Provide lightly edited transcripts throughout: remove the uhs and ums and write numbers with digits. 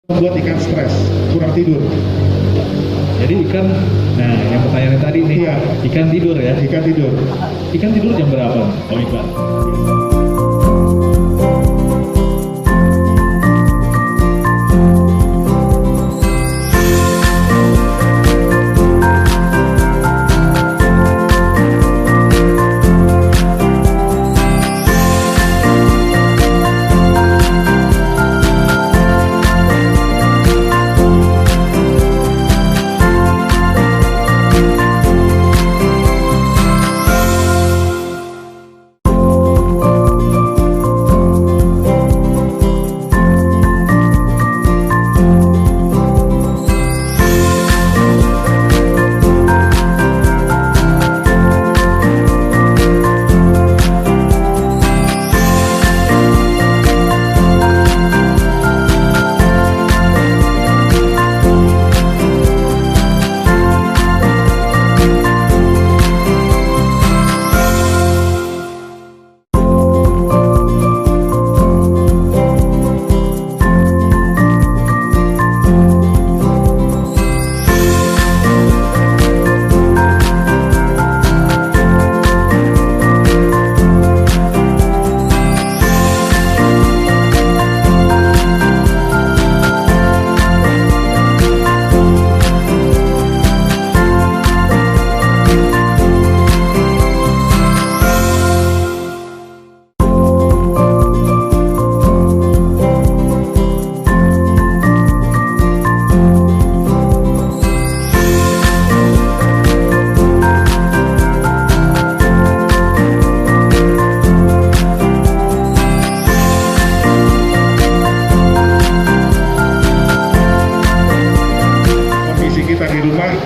membuat ikan stres, kurang tidur. Jadi ikan, nah yang pertanyaan tadi nih, Iya. ikan tidur ya? Ikan tidur. Ikan tidur jam berapa? Oh ikan.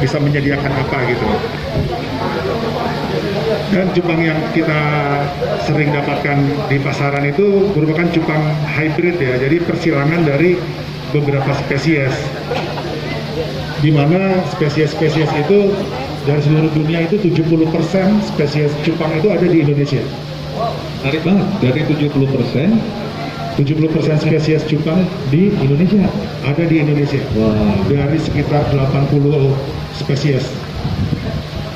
Bisa menyediakan apa gitu. Dan cupang yang kita sering dapatkan di pasaran itu merupakan cupang hybrid ya, jadi persilangan dari beberapa spesies, di mana spesies-spesies itu dari seluruh dunia itu 70% spesies cupang itu ada di Indonesia. Menarik banget, dari 70% spesies cupang di Indonesia ada di Indonesia. Wow. Dari sekitar 80 spesies.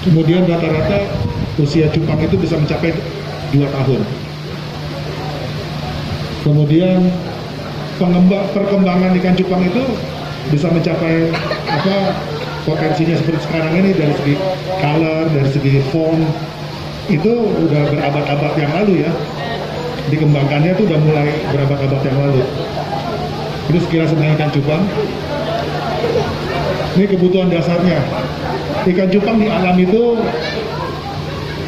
Kemudian rata-rata usia cupang itu bisa mencapai 2 tahun. Kemudian perkembangan ikan cupang itu bisa mencapai potensinya seperti sekarang ini, dari segi color, dari segi form, itu udah berabad-abad yang lalu ya. Dikembangkannya itu udah mulai berabad-abad yang lalu. Ini sekilas tentang ikan cupang. Ini kebutuhan dasarnya. Ikan cupang di alam itu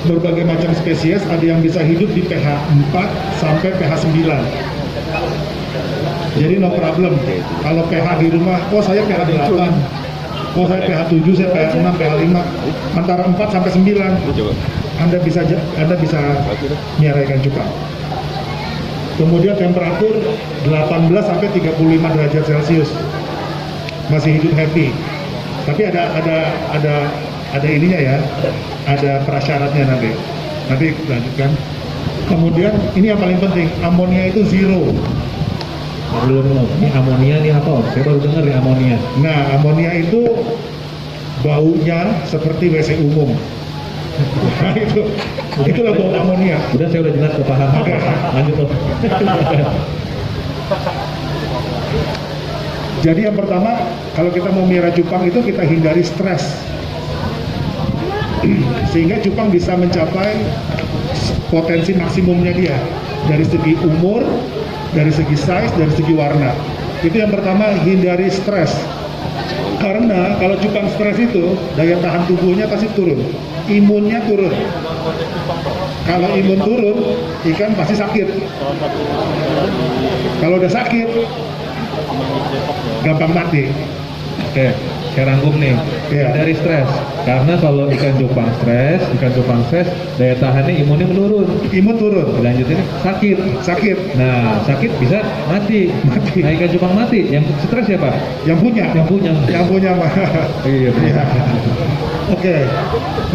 berbagai macam spesies, ada yang bisa hidup di pH 4 sampai pH 9. Jadi no problem. Kalau pH di rumah, saya pH 8, saya pH 7, saya pH 6, pH 5, antara 4 sampai 9. Anda bisa miara ikan cupang. Kemudian temperatur 18 sampai 35 derajat Celcius. Masih hidup happy. Tapi ada ininya ya, ada prasyaratnya nanti lanjutkan. Kemudian ini yang paling penting, amonia itu zero. Ini amonia nih apa? Saya baru dengar nih amonia. Nah, amonia itu baunya seperti WC umum. Nah, itulah bau amonia. Udah, saya udah jelas kepaham. Lanjut loh. Jadi yang pertama, kalau kita mau miara cupang itu kita hindari stres, sehingga cupang bisa mencapai potensi maksimumnya dia, dari segi umur, dari segi size, dari segi warna. Itu yang pertama, hindari stres. Karena kalau cupang stres itu daya tahan tubuhnya pasti turun, imunnya turun. Kalau imun turun, ikan pasti sakit. Kalau udah sakit, gampang mati. Oke, saya rangkum nih. Iya. Dari stres. Karena kalau ikan cupang stres, daya tahannya imunnya menurun. Imun turun. Dilanjutin sakit. Nah, sakit bisa mati. Nah, ikan cupang mati. Yang stres siapa? Yang punya. Mah. Iya. Oke.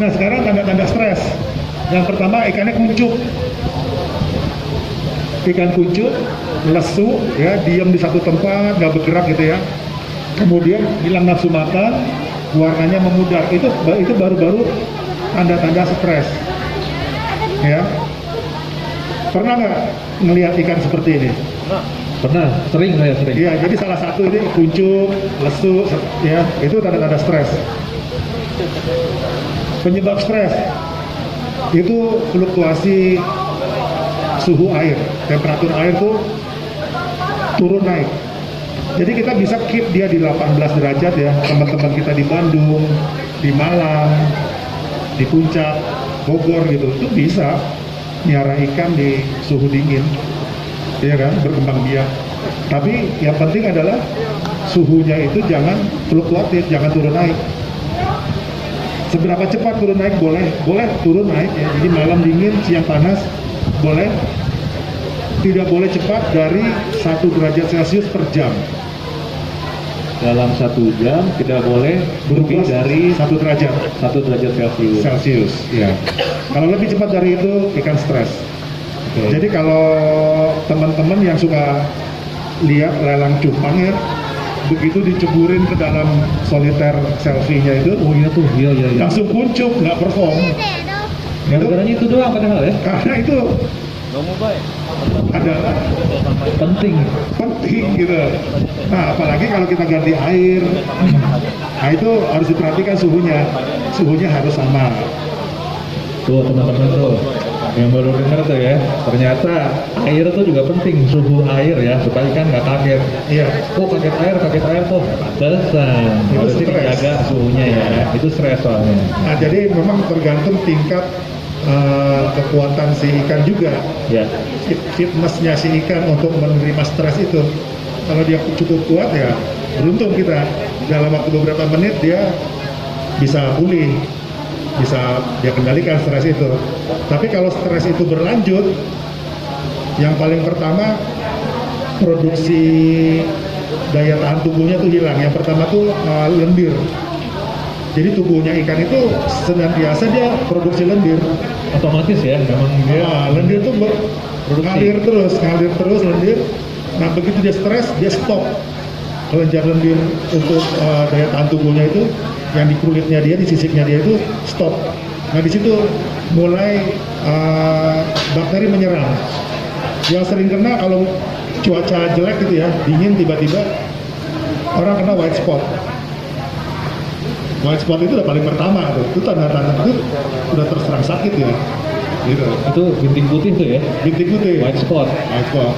Nah, sekarang tanda-tanda stres. Yang pertama, ikannya kuncup. ikan kuncup, lesu, ya, diam di satu tempat, nggak bergerak gitu ya. Kemudian hilang nafsu makan, warnanya memudar. Itu baru-baru tanda-tanda stres. Ya, pernah nggak ngelihat ikan seperti ini? Pernah, sering saya sering. Iya, jadi salah satu ini kuncup, lesu, ya, itu tanda-tanda stres. Penyebab stres itu fluktuasi suhu air, temperatur air tuh turun naik. Jadi kita bisa keep dia di 18 derajat ya, teman-teman kita di Bandung, di Malang, di Puncak, Bogor gitu, itu bisa miara ikan di suhu dingin, ya kan, berkembang biak. Tapi yang penting adalah suhunya itu jangan fluktuatif, jangan turun naik. Seberapa cepat turun naik boleh turun naik ya. Jadi malam dingin, siang panas boleh. Tidak boleh cepat dari 1 derajat Celcius per jam. Dalam 1 jam tidak boleh lebih dari 1 derajat 1 derajat Celcius. Ya. Kalau lebih cepat dari itu ikan stres. Oke. Jadi kalau teman-teman yang suka lihat lelang cupang ya, begitu diceburin ke dalam soliter selfie-nya itu, Oh iya tuh, iya. langsung kuncup, nggak perform. Gara-garanya itu doang padahal ya. Karena itu adalah Penting. penting gitu. Nah, apalagi kalau kita ganti air, nah itu harus diperhatikan suhunya harus sama. Tuh teman-teman tuh, yang baru dengar tuh ya, ternyata air tuh juga penting, suhu air ya, supaya ikan nggak kaget. Iya. Oh kaget air tuh, pantesan. Itu Harus stres. dijaga suhunya ya, itu stres soalnya. Nah, jadi memang tergantung tingkat kekuatan si ikan juga, Ya, fitnessnya si ikan untuk menerima stres itu. Kalau dia cukup kuat ya beruntung kita, dalam waktu beberapa menit dia bisa pulih, bisa dia kendalikan stres itu. Tapi kalau stres itu berlanjut, yang paling pertama produksi daya tahan tubuhnya tuh hilang. Yang pertama tuh lendir. Jadi tubuhnya ikan itu senantiasa dia produksi lendir. otomatis ya, memang dia Lendir tuh ngalir terus lendir. Nah begitu dia stres, dia stop. Kelenjar lendir untuk daya tahan tubuhnya itu, yang di kulitnya dia, di sisiknya dia itu stop. Nah di situ mulai bakteri menyerang. Yang sering kena kalau cuaca jelek gitu ya, dingin tiba-tiba orang kena white spot. White spot itu udah paling pertama tuh, itu tanda-tanda itu udah terserang sakit ya, gitu. itu bintik putih tuh ya, Bintik putih, white spot. white spot.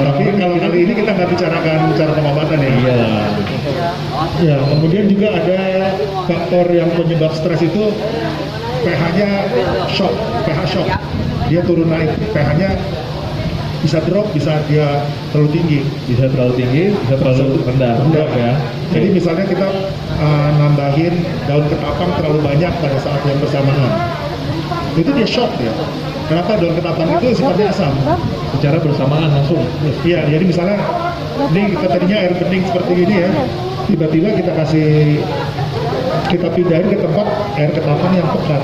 Tapi kalau kali ini kita nggak bicarakan cara pengobatan ya. Iya. Ya, kemudian juga ada faktor yang penyebab stres itu pH-nya shock, pH shock. Dia turun naik, pH-nya bisa drop, bisa dia terlalu tinggi. Bisa terlalu tinggi, bisa terlalu rendah ya. Jadi misalnya kita nambahin daun ketapang terlalu banyak pada saat yang bersamaan, itu dia shock ya. Kenapa daun ketapang itu sifatnya asam? Secara bersamaan langsung. Iya, jadi misalnya ini kita tadinya air bening seperti ini ya, tiba-tiba kita pindahin ke tempat air ketapang yang pekat,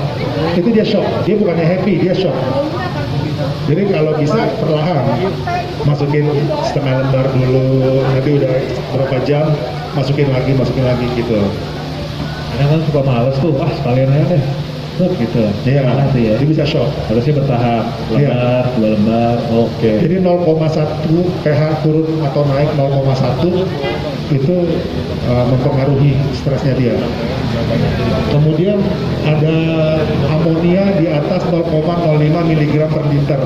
itu dia shock. Dia bukannya happy, dia shock. Jadi kalau bisa perlahan masukin setengah lembar dulu, nanti udah berapa jam masukin lagi gitu. Kadang kan suka males tuh, sekalian aja deh. Gitu. Iya, Mana sih ya? jadi bisa shock. Harusnya bertahap, Iya. lembar, 2 lembar, oke. Jadi 0,1 pH turun atau naik 0,1 itu mempengaruhi stresnya dia. Kemudian ada amonia di atas 0,05 mg per liter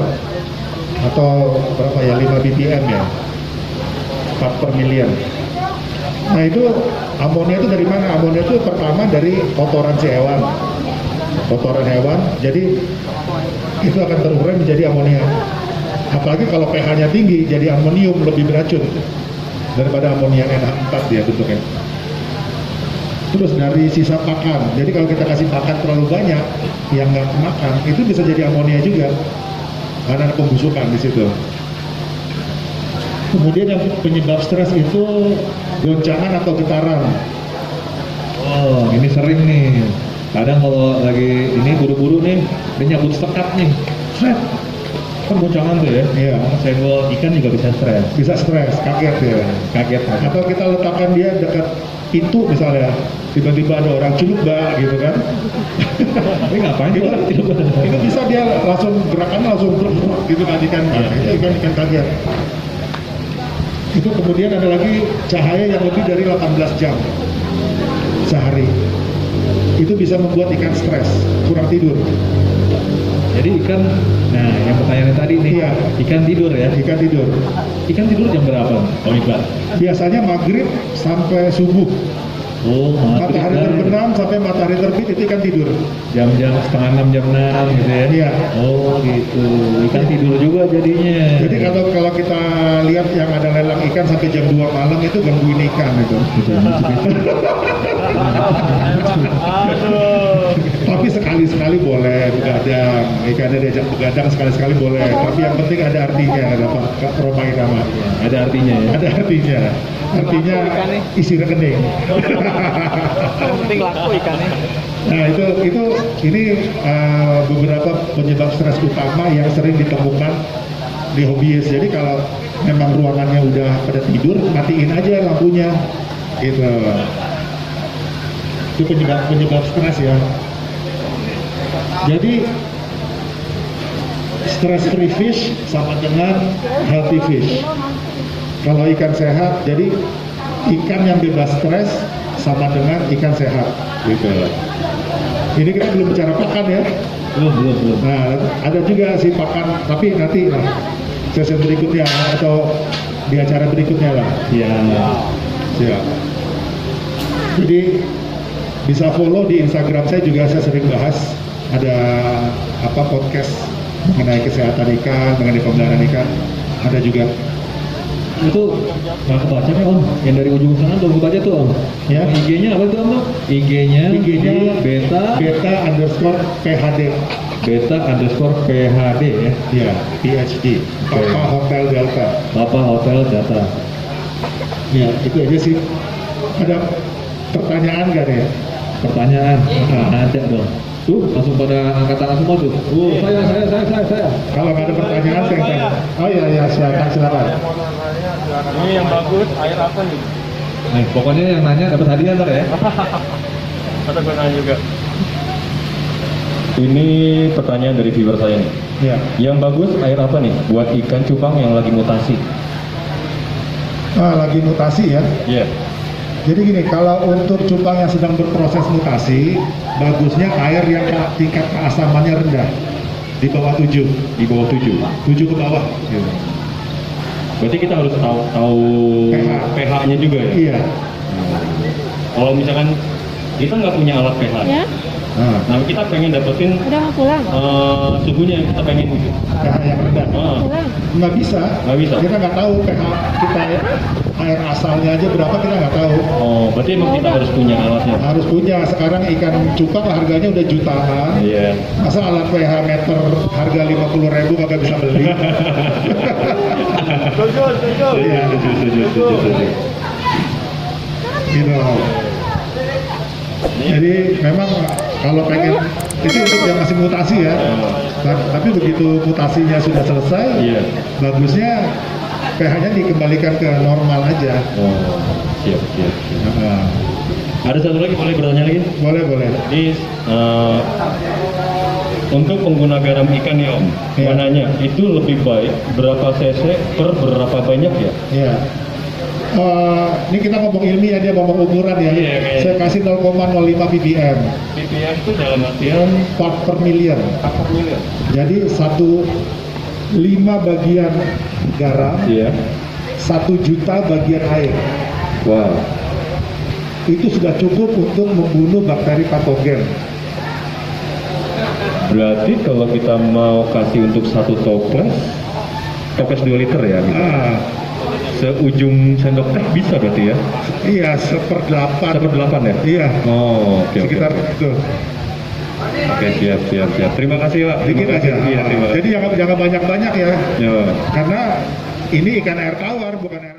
atau berapa ya, 5 ppm ya, part per million. Nah itu amonia itu dari mana? Amonia itu pertama dari kotoran si hewan, jadi itu akan terurai menjadi amonia. Apalagi kalau pH-nya tinggi, jadi amonium, lebih beracun daripada amonia NH4 dia bentuknya. Terus dari sisa pakan, jadi kalau kita kasih pakan terlalu banyak yang nggak makan, itu bisa jadi amonia juga karena ada pembusukan di situ. Kemudian yang penyebab stres itu goncangan atau getaran. Oh, ini sering nih. Kadang kalau lagi ini buru-buru nih, dia nyabut sekat nih. Set. Kan goncangan tuh ya. Iya. Senggol ikan juga bisa stres. Bisa stres, kaget ya. Kaget. Atau kita letakkan dia dekat pintu misalnya, tiba-tiba ada orang culuk gitu kan. Tapi ngapain itu, itu? itu bisa dia langsung gerakannya langsung gitu kan ikan. Itu ikan kaget. Itu kemudian ada lagi cahaya yang lebih dari 18 jam sehari. Itu bisa membuat ikan stres, kurang tidur. Jadi ikan, nah yang pertanyaannya tadi nih, Iya. ikan tidur ya. Ikan tidur. Ikan tidur jam berapa? Oh Iqbal. Biasanya maghrib sampai subuh. Oh, Matahari terbenam sampai matahari terbit itu ikan tidur. Jam-jam setengah 6, jam 6 gitu ya? Iya. Oh gitu, ikan tidur juga jadinya. Jadi kalau kita lihat yang ada lelang ikan sampai jam 2 malam itu gangguin ikan itu. Tapi sekali-sekali boleh begadang, ikannya diajak begadang sekali-sekali boleh. Tapi yang penting ada artinya, ada Pak Roma Irama. Ada artinya ya? Ada artinya. Artinya isi rekening. Yang penting laku ikannya. Nah ini beberapa penyebab stres utama yang sering ditemukan di hobiis. Jadi kalau memang ruangannya udah pada tidur, matiin aja lampunya, gitu. Itu penyebab stres ya. Jadi stress free fish sama dengan healthy fish. Kalau ikan sehat, jadi ikan yang bebas stres sama dengan ikan sehat, gitu. Ini kita belum bicara pakan ya. Belum. Nah, ada juga sih pakan, tapi nanti lah sesi berikutnya atau di acara berikutnya lah. Ya. Siap. Jadi bisa follow di Instagram saya juga, saya sering bahas ada podcast mengenai kesehatan ikan, mengenai pemeliharaan ikan, ada juga. Itu nggak kebaca nih Om, yang dari ujung sana belum kebaca tuh Om. Ya. IG-nya apa tuh Om? IG-nya beta PHD. beta_PHD ya. Ya, PhD. Papa Hotel Delta. Papa Hotel Data. Ya, itu aja sih. Ada pertanyaan nggak nih? Pertanyaan, ada dong. Tuh, langsung pada angkat tangan semua tuh. Saya. Kalau nggak ada pertanyaan, saya tanya. Oh iya, silakan. Ini yang bagus, air apa nih? Nih, pokoknya yang nanya dapat hadiah ntar ya. Atau gue nanya juga. Ini pertanyaan dari viewer saya nih. Ya. Yang bagus air apa nih buat ikan cupang yang lagi mutasi? Lagi mutasi ya. Iya. Jadi gini, kalau untuk cupang yang sedang berproses mutasi, bagusnya air yang tingkat keasamannya rendah, di bawah 7. Di bawah 7. 7 ke bawah. Gitu. Berarti kita harus tahu pH-nya juga ya? Iya. Kalau misalkan kita nggak punya alat pH, Ya, nah kita pengen dapetin udah mau pulang. suhunya yang kita pengen gitu. pH yang rendah. Pulang. Nggak bisa. Nggak bisa. Kita nggak tahu pH kita, air asalnya aja berapa kita nggak tahu. Oh, berarti emang kita harus punya alatnya. Harus punya. Sekarang ikan cupang harganya udah jutaan. Iya. Masa alat pH meter harga 50.000 kagak bisa beli? Setuju. Iya. Setuju. Gitu. Jadi memang kalau pengen itu untuk yang masih mutasi ya. Tapi begitu mutasinya sudah selesai, Iya. bagusnya pH-nya dikembalikan ke normal aja. Oh, siap. Nah, Ada satu lagi, boleh bertanya lagi? boleh. Ini untuk pengguna garam ikan nih Om, Iya. mananya itu lebih baik berapa cc per berapa banyak ya? Ya. Ini kita ngomong ilmiah, dia ngomong ukuran ya. Iya, oke. Saya kasih 0,05 ppm, ppm itu dalam artian part per million. per miliar. Jadi 5 bagian garam, Iya. 1 juta bagian air. Wow. Itu sudah cukup untuk membunuh bakteri patogen. Berarti kalau kita mau kasih untuk satu toples 2 liter ya? Gitu. Seujung sendok teh bisa berarti ya? Iya, 1/8. 1/8 ya? Iya, Oh, oke. sekitar itu. Oke, siap. Terima kasih Pak. Dikit Terima aja. kasih. Iya, terima kasih. Jadi jangan banyak-banyak ya. Ya. Karena ini ikan air tawar bukan air